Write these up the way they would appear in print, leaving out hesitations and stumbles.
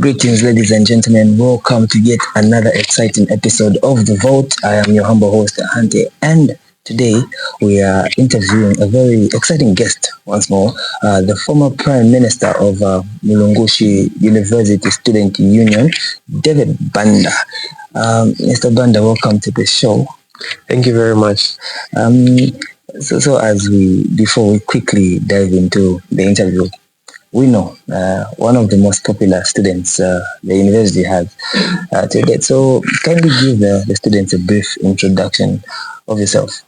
Greetings, ladies and gentlemen. Welcome to yet another exciting episode of The Vote. I am your humble host, Hante, and today we are interviewing a very exciting guest once more, the former Prime Minister of Mulungushi University Student Union, David Banda. Mr. Banda, welcome to the show. Thank you very much. Before we quickly dive into the interview, we know one of the most popular students the university has to date. So kindly give the students a brief introduction of yourself.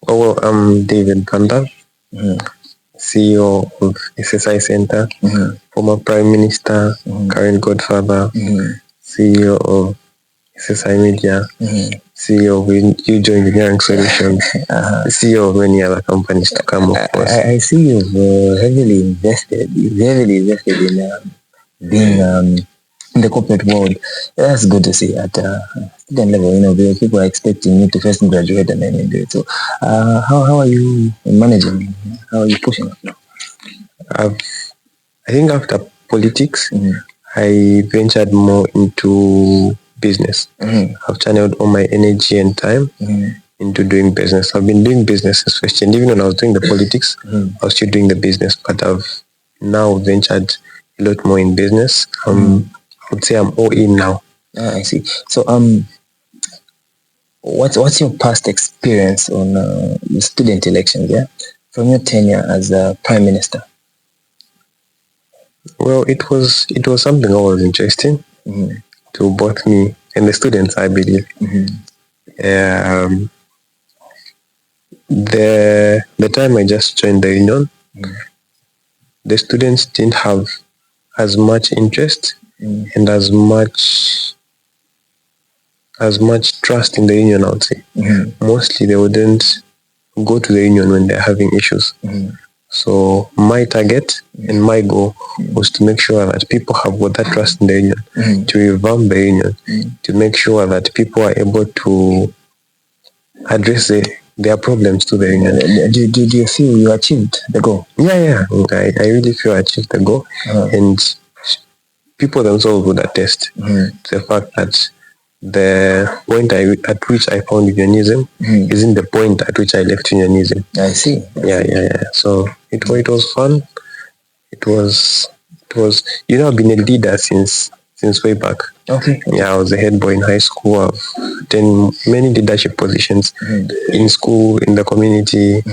Well, I'm David Banda, CEO of SSI Center, former Prime Minister, current Godfather, CEO of SSI Media, CEO of Huge Engineering Solutions, CEO of many other companies to come, of course. I see you've heavily invested in being in the corporate world. That's good to see at student level, because people are expecting you to first graduate and then you do it. So how are you managing? How are you pushing it now? I think after politics, I ventured more into business. I've channeled all my energy and time into doing business. I've been doing business especially, and even when I was doing the politics, I was still doing the business, but I've now ventured a lot more in business. I would say I'm all in now. I see. So what's your past experience on the student elections, from your tenure as a Prime Minister? Well, it was something always interesting to both me and the students, I believe. The time I just joined the union, the students didn't have as much interest and as much trust in the union, I would say. Mostly they wouldn't go to the union when they're having issues. So my target and my goal was to make sure that people have got that trust in the union, to revamp the union, to make sure that people are able to address their problems to the union. Do you feel you achieved the goal? Yeah. I really feel I achieved the goal. And people themselves would attest to the fact that the point at which I found unionism isn't the point at which I left unionism. I see. Yeah. So it was fun. It was. I've been a leader since way back. Okay. Yeah, I was a head boy in high school. I've done many leadership positions in school, in the community,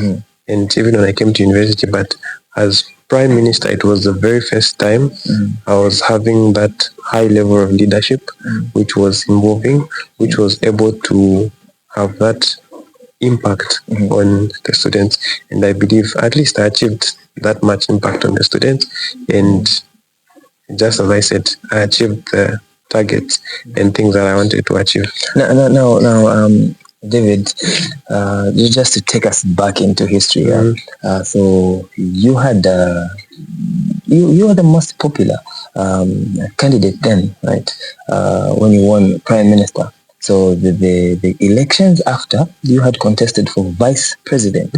and even when I came to university. But as Prime Minister, it was the very first time I was having that high level of leadership, which was involving, which was able to have that impact on the students. And I believe at least I achieved that much impact on the students. And just as I said, I achieved the targets and things that I wanted to achieve. Now, David, just to take us back into history, so you had you were the most popular candidate then, right? When you won Prime Minister. So the elections after, you had contested for Vice President,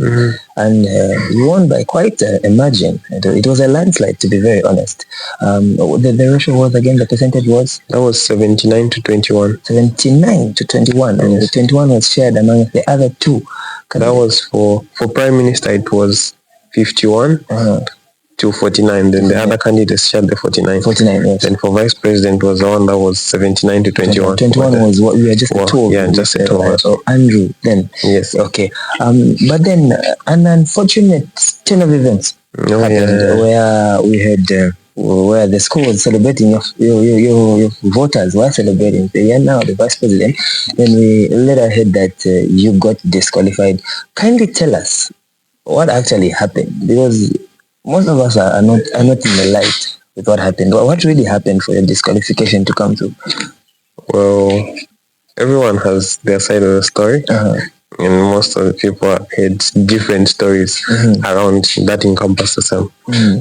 and you won by quite a margin. It was a landslide, to be very honest. The ratio was, again, the percentage was? That was 79 to 21. 79 to 21, and the 21 was shared among the other two. That was for Prime Minister, it was 51 to 49. Then the other candidates shared the 49. 49, yes. And for Vice President was the one that was 79 to 21. 21 was what we were just told. Yeah, just a told. So Andrew then. Yes. Okay. But then an unfortunate turn of events happened where we had where the school was celebrating, your voters were celebrating. They are now the Vice President. Then we later heard that you got disqualified. Kindly tell us what actually happened, because most of us are not in the light with what happened. What really happened for your disqualification to come through? Well, everyone has their side of the story, and most of the people have had different stories around that encompasses them.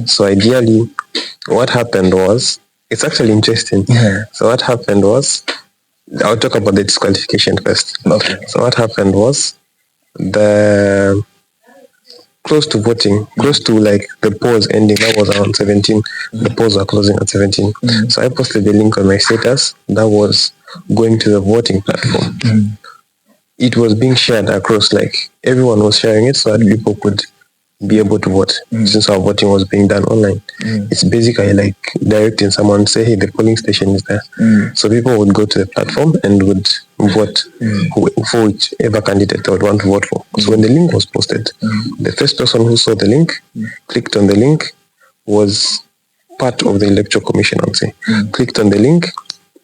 So ideally, what happened was, it's actually interesting. So what happened was, I'll talk about the disqualification first. Okay. So what happened was, the close to voting, close to like the polls ending. That was around 17. The polls were closing at 17. So I posted the link on my status. That was going to the voting platform. It was being shared across, like everyone was sharing it so that people could be able to vote, since our voting was being done online. It's basically like directing someone, say, hey, the polling station is there. So people would go to the platform and would vote for whichever candidate they would want to vote for. So when the link was posted, the first person who saw the link, clicked on the link, was part of the Electoral Commission, I would say. Clicked on the link,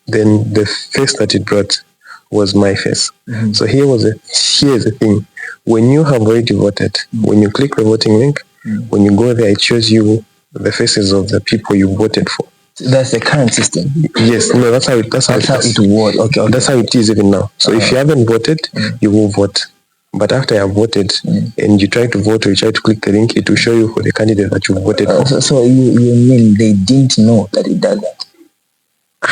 then the face that it brought was my face. So here's the thing. When you have already voted, when you click the voting link, when you go there, it shows you the faces of the people you voted for. So that's the current system. Yes, no, that's how it was. Okay. That's how it is even now. So if you haven't voted, you will vote. But after you have voted and you try to vote or you try to click the link, it will show you for the candidate that you voted for. So you mean they didn't know that it does that?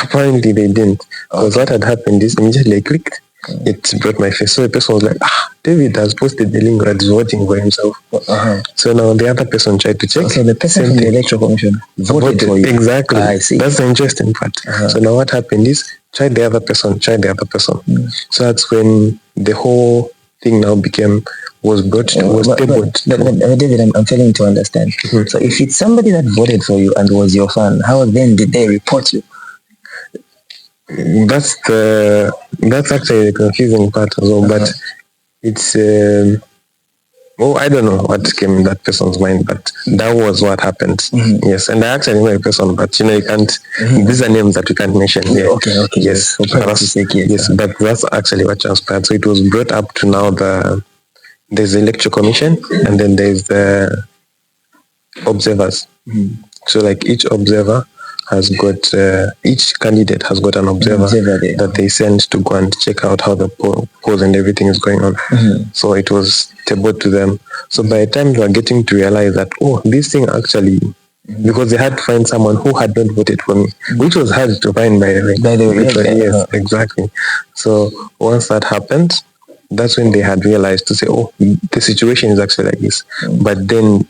Apparently they didn't. Because what had happened is immediately I clicked, it brought my face. So the person was like, David has posted the link that is voting for himself. So now the other person tried to check. So the person from the Electoral Commission voted for you. Exactly. I see. That's the interesting part. So now what happened is, try the other person. So that's when the whole thing now was tabled. But David, I'm failing to understand. So if it's somebody that voted for you and was your fan, how then did they report you? That's actually the confusing part as well, but it's I don't know what came in that person's mind, but that was what happened. Yes, and I actually know a person, but you can't. These are names that we can't mention here. Okay. Yes, yes, but that's actually what transpired. So it was brought up to now there's the Electoral Commission, and then there's the observers. So like each observer has got each candidate has got an observer that they send to go and check out how the polls and everything is going on. So it was tabled to them. So by the time they were getting to realize that this thing actually, because they had to find someone who had not voted for me, which was hard to find by the way. Yes, exactly. So once that happened, that's when they had realized to say, the situation is actually like this. But then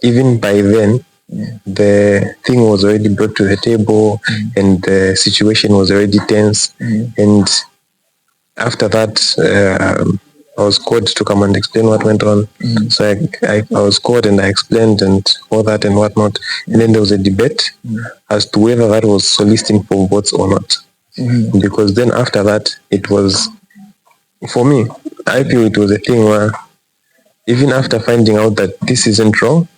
even by then, the thing was already brought to the table and the situation was already tense. And after that, I was called to come and explain what went on. So I was called and I explained and all that and whatnot. And then there was a debate as to whether that was soliciting for votes or not. Because then after that, it was, for me, I feel it was a thing where even after finding out that this isn't wrong,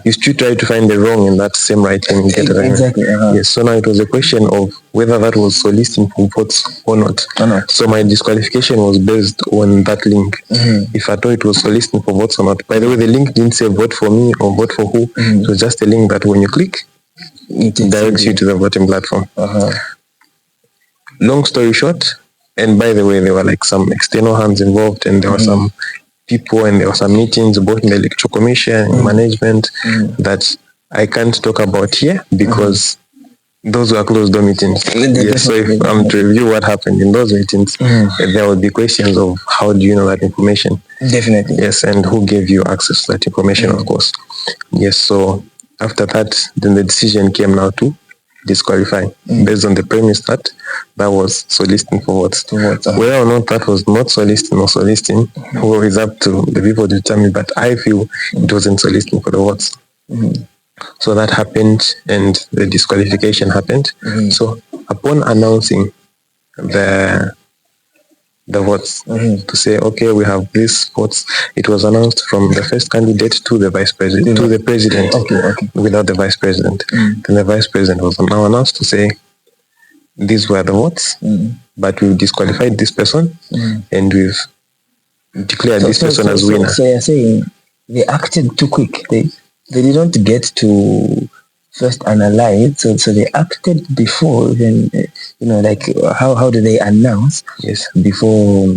you still try to find the wrong in that same right and get it right. Exactly. Yes, so now it was a question of whether that was soliciting for votes or not. So my disqualification was based on that link. If I thought it was soliciting for votes or not. By the way, the link didn't say vote for me or vote for who. It was just a link that when you click, it directs you to the voting platform. Long story short, and by the way, there were like some external hands involved and there were some people and there were some meetings both in the Electoral Commission and management that I can't talk about here because those were closed door meetings. Yes, so if I'm to review what happened in those meetings, there would be questions of how do you know that information? Definitely. Yes, and who gave you access to that information, of course. Yes, so after that, then the decision came now to disqualify based on the premise that was soliciting for votes. Whether or not that was not soliciting or soliciting, is up to the people to determine, but I feel it wasn't soliciting for the votes. So that happened and the disqualification happened. So upon announcing the votes to say, okay, we have these votes, it was announced from the first candidate to the vice president, to the president, without the vice president. Then the vice president was now announced to say, these were the votes, but we've disqualified this person and we've declared this person as winner. So you're saying they acted too quick. They didn't get to first analyze, so they acted before then, like how do they announce before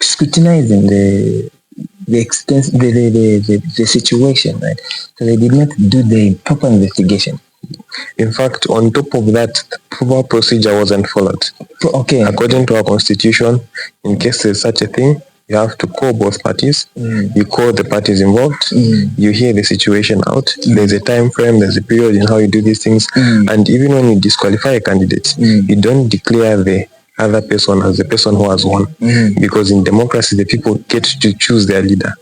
scrutinizing the extent, the situation, right? So they did not do the proper investigation. In fact, on top of that, the proper procedure wasn't followed. According to our constitution, in case there's such a thing, you have to call both parties. You call the parties involved. You hear the situation out. There's a time frame, there's a period in how you do these things. And even when you disqualify a candidate, you don't declare the other person as the person who has won. Because in democracy, the people get to choose their leader.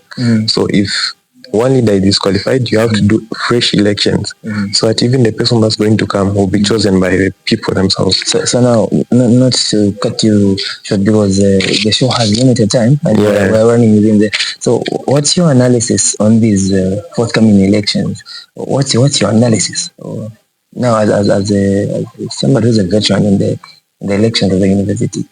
So if one leader is disqualified, you have to do fresh elections, so that even the person that's going to come will be chosen by the people themselves. So now, not to cut you short, because the show has limited time and we're running within the. So, what's your analysis on these forthcoming elections? What's your analysis now as somebody who's a veteran in the elections of the university?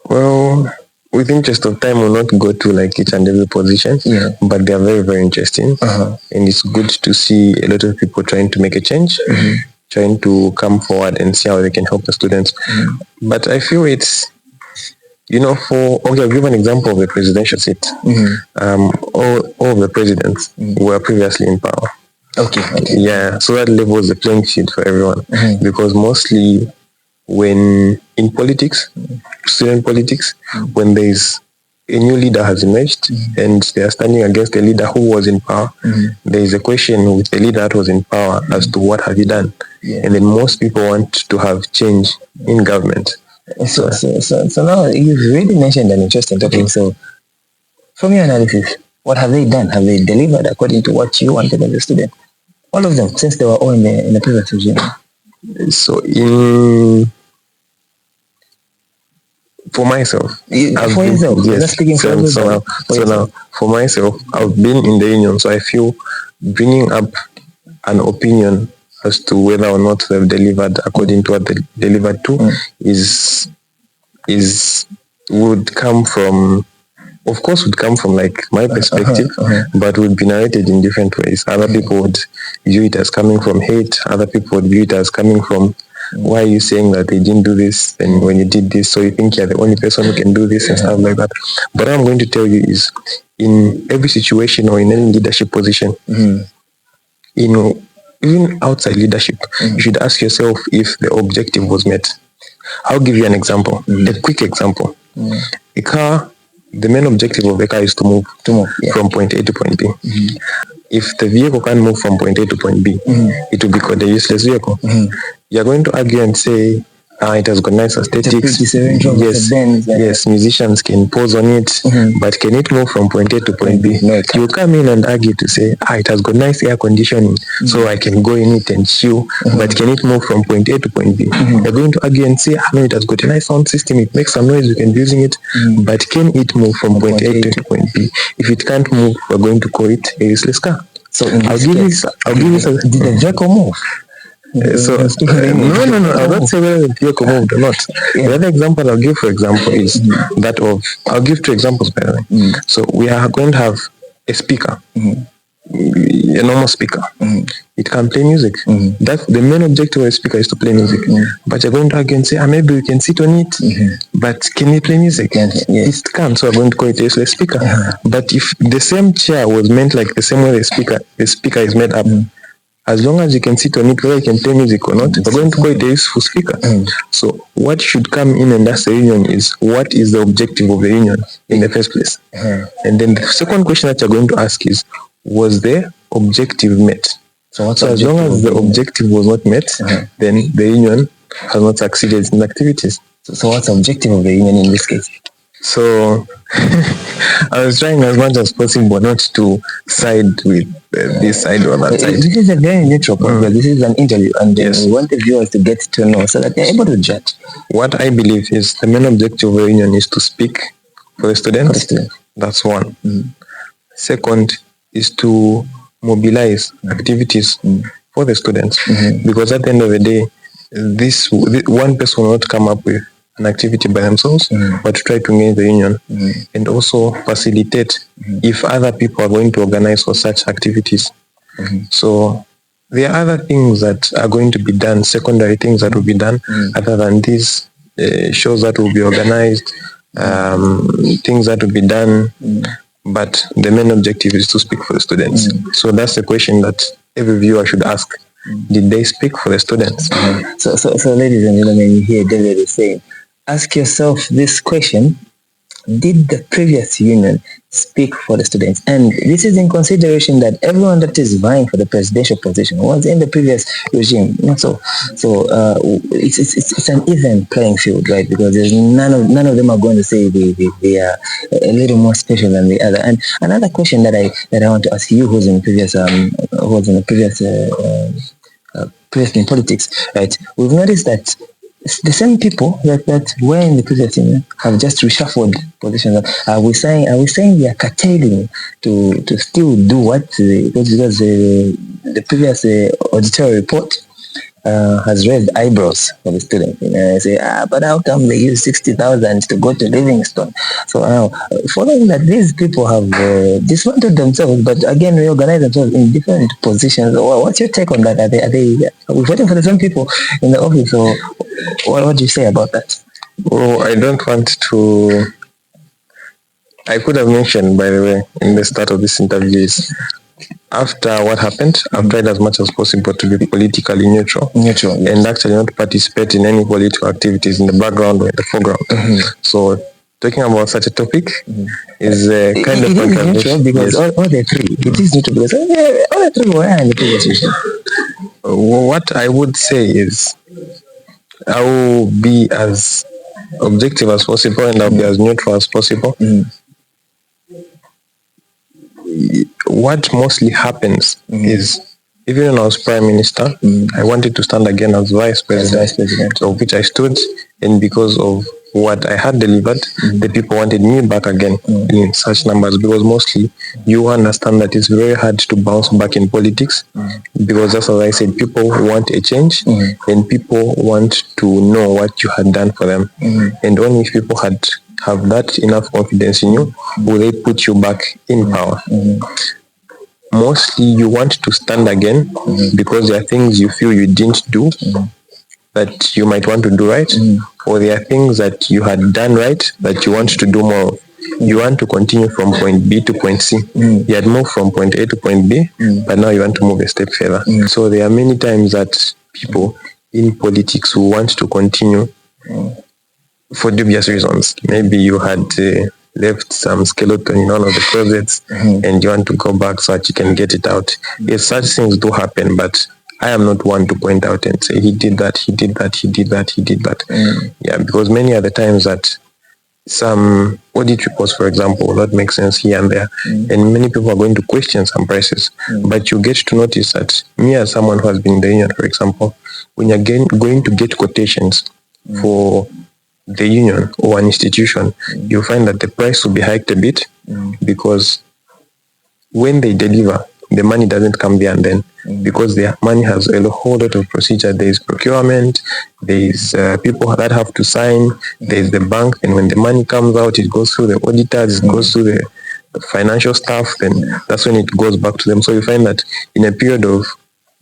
Well, with interest of time, we'll not go to like each and every position, but they are very, very interesting. And it's good to see a lot of people trying to make a change, trying to come forward and see how they can help the students. But I feel it's, I'll give an example of the presidential seat. All of the presidents were previously in power. Okay. Yeah, so that levels the playing field for everyone. Because mostly when in politics, student politics, when there's a new leader has emerged and they are standing against a leader who was in power, there is a question with the leader that was in power as to what have you done. And then most people want to have change in government. So now you've really mentioned an interesting topic. So from your analysis, what have they done? Have they delivered according to what you wanted as a student? All of them, since they were all in the previous regime. So for myself, for yourself, yes. So now, for myself, I've been in the union, so I feel bringing up an opinion as to whether or not they've delivered according to what they delivered to would come from like my perspective, but would be narrated in different ways. Other people would view it as coming from hate. Other people would view it as coming from, why are you saying that they didn't do this? And when you did this, so you think you're the only person who can do this and stuff like that. But what I'm going to tell you is, in every situation or in any leadership position, even outside leadership, you should ask yourself if the objective was met. I'll give you an example, a quick example. A car, the main objective of the car is to move from point A to point B. If the vehicle can't move from point A to point B, it will be called a useless vehicle. You're going to argue and say, it has got nice aesthetics. Yes, musicians can pose on it, but can it move from point A to point B? No, you come in and argue to say, it has got nice air conditioning, so I can go in it and chill, but can it move from point A to point B? You're going to argue and say, no, it has got a nice sound system, it makes some noise, you can be using it, but can it move from point A to point B? If it can't move, we're going to call it a useless car. So I'll give you did the vehicle move? No, I'll not say whether the vehicle moved or not. The other example I'll give, for example, is that of, I'll give two examples, by the way. So we are going to have a speaker, a normal speaker. It can play music. That's the main objective of a speaker, is to play music. But you're going to argue and say, maybe we can sit on it, but can it play music? It can, so we're going to call it a useless speaker. But if the same chair was meant like the same way the speaker is made up, as long as you can sit on it, whether you can play music or not, we're going to call it a useful speaker. So what should come in and ask the union is, what is the objective of the union in the first place? And then the second question that you're going to ask is, was the objective met? So as long as the objective was not met, then the union has not succeeded in activities. So what's the objective of the union in this case? So I was trying as much as possible not to side with this side or that side. This is a very neutral program. This is an interview, and we want the viewers to get to know so that they're able to judge. What I believe is the main objective of the union is to speak for the students. That's one. Second is to mobilize activities for the students, because at the end of the day, this one person will not come up with an activity by themselves, but to try to engage the union and also facilitate if other people are going to organize for such activities. So there are other things that are going to be done, secondary things that will be done other than these shows that will be organized, things that will be done, but the main objective is to speak for the students. So that's the question that every viewer should ask. Did they speak for the students? So ladies and gentlemen, you hear David is saying, ask yourself this question: did the previous union speak for the students? And this is in consideration that everyone that is vying for the presidential position was in the previous regime. It's an even playing field, right? Because there's none of them are going to say they are a little more special than the other. And another question that I want to ask you, who's in the previous in politics, right? We've noticed that the same people that were in the previous team have just reshuffled positions. Are we saying we are curtailing to still do what because the previous auditorial report has raised eyebrows for the students. They say, but how come they use 60,000 to go to Livingston? So now, following that, these people have dismantled themselves, but again reorganized themselves in different positions. What's your take on that? Are we voting for the same people in the office, or what do you say about that? Oh, I don't want to. I could have mentioned, by the way, in the start of this interview, is after what happened, I've tried as much as possible to be politically neutral. Yes. And actually not participate in any political activities in the background or in the foreground. So talking about such a topic is kind of controversial because all the three, it is neutral because all the three were in the previous region. What I would say is I will be as objective as possible and I'll be as neutral as possible. What mostly happens is, even when I was Prime Minister, I wanted to stand again as Vice President, of which I stood, and because of what I had delivered, the people wanted me back again in such numbers, because mostly you understand that it's very hard to bounce back in politics, because just as I said, people want a change, and people want to know what you had done for them, and only if people have that enough confidence in you, will they put you back in power. Mostly you want to stand again because there are things you feel you didn't do that you might want to do right, or there are things that you had done right that you want to do more of. You want to continue from point B to point C. You had moved from point A to point B, but now you want to move a step further. So there are many times that people in politics who want to continue for dubious reasons. Maybe you had left some skeleton in one of the closets and you want to go back so that you can get it out. Yes, such things do happen, but I am not one to point out and say he did that, he did that, he did that, he did that. Yeah, because many other times that some audit reports, for example, will not make sense here and there, and many people are going to question some prices. But you get to notice that me, as someone who has been in the union, for example, when you're going to get quotations for the union or an institution, you'll find that the price will be hiked a bit, because when they deliver, the money doesn't come there and then, because their money has a whole lot of procedure. There is procurement, there is people that have to sign, there is the bank, and when the money comes out, it goes through the auditors, it goes through the financial staff, then that's when it goes back to them. So you find that in a period of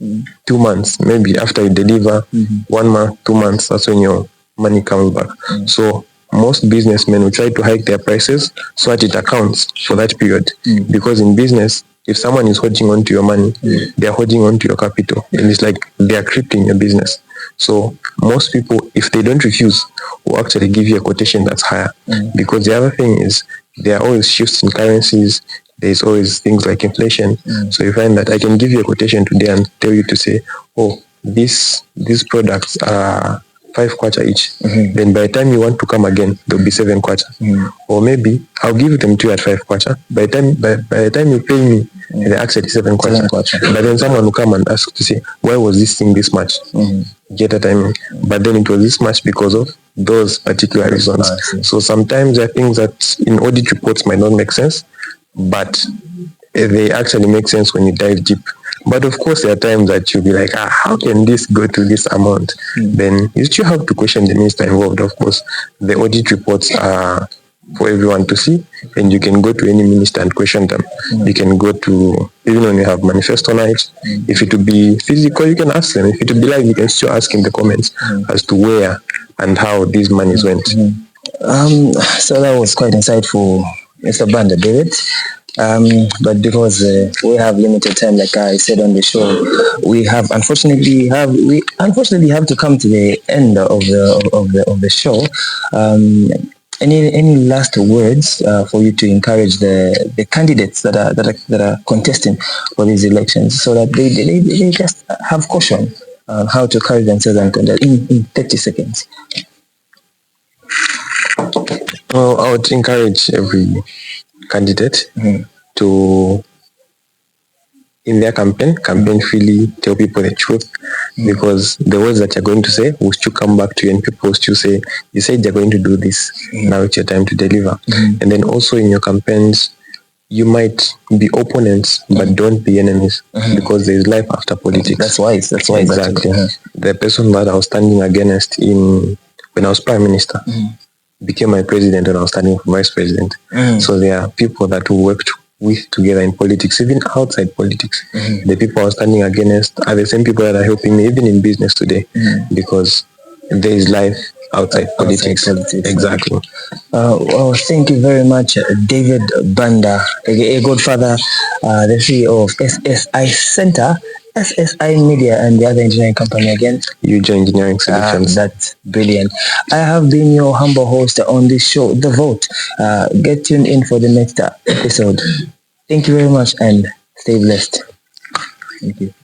2 months, maybe after you deliver, 1 month, 2 months, that's when your money comes back. So most businessmen will try to hike their prices so that it accounts for that period, because in business, if someone is holding on to your money, they are holding on to your capital, and it's like they are creeping your business. So most people, if they don't refuse, will actually give you a quotation that's higher, because the other thing is there are always shifts in currencies. There's always things like inflation. So you find that I can give you a quotation today and tell you to say, oh, these products are 5 kwacha each. Then by the time you want to come again, there'll be 7 kwacha. Or maybe I'll give them to you at 5 kwacha. By the time you pay me, the access is 7 kwacha. But then someone will come and ask to say, why was this thing this much? Get that I mean? But then it was this much because of those particular reasons. So sometimes there are things that in audit reports might not make sense, but they actually make sense when you dive deep. But of course, there are times that you'll be like, how can this go to this amount? Then you still have to question the minister involved. Of course, the audit reports are for everyone to see, and you can go to any minister and question them. You can go to, even when you have manifesto nights, if it will be physical, you can ask them. If it will be live, you can still ask in the comments as to where and how these monies went. So that was quite insightful, Mr. Banda, David. But because we have limited time, like I said on the show, we unfortunately have to come to the end of the show. any last words for you to encourage the candidates that are contesting for these elections, so that they just have caution on how to carry themselves and conduct in 30 seconds? Well, I would encourage every candidate to, in their campaign freely, tell people the truth, because the words that you're going to say will still come back to you, and people will still say, you said you're going to do this, now it's your time to deliver. And then also in your campaigns, you might be opponents, but don't be enemies, because there is life after politics. That's wise. Exactly. The person that I was standing against when I was prime minister became my president when I was standing for vice president. So there are people that we worked with together in politics, even outside politics. The people I was standing against are the same people that are helping me even in business today, because there is life outside politics. Exactly. Well, thank you very much, David Banda, a godfather, the CEO of SSI Center, SSI Media, and the other engineering company again. Huge Engineering Solutions. That's brilliant. I have been your humble host on this show, The Vote. Get tuned in for the next episode. Thank you very much and stay blessed. Thank you.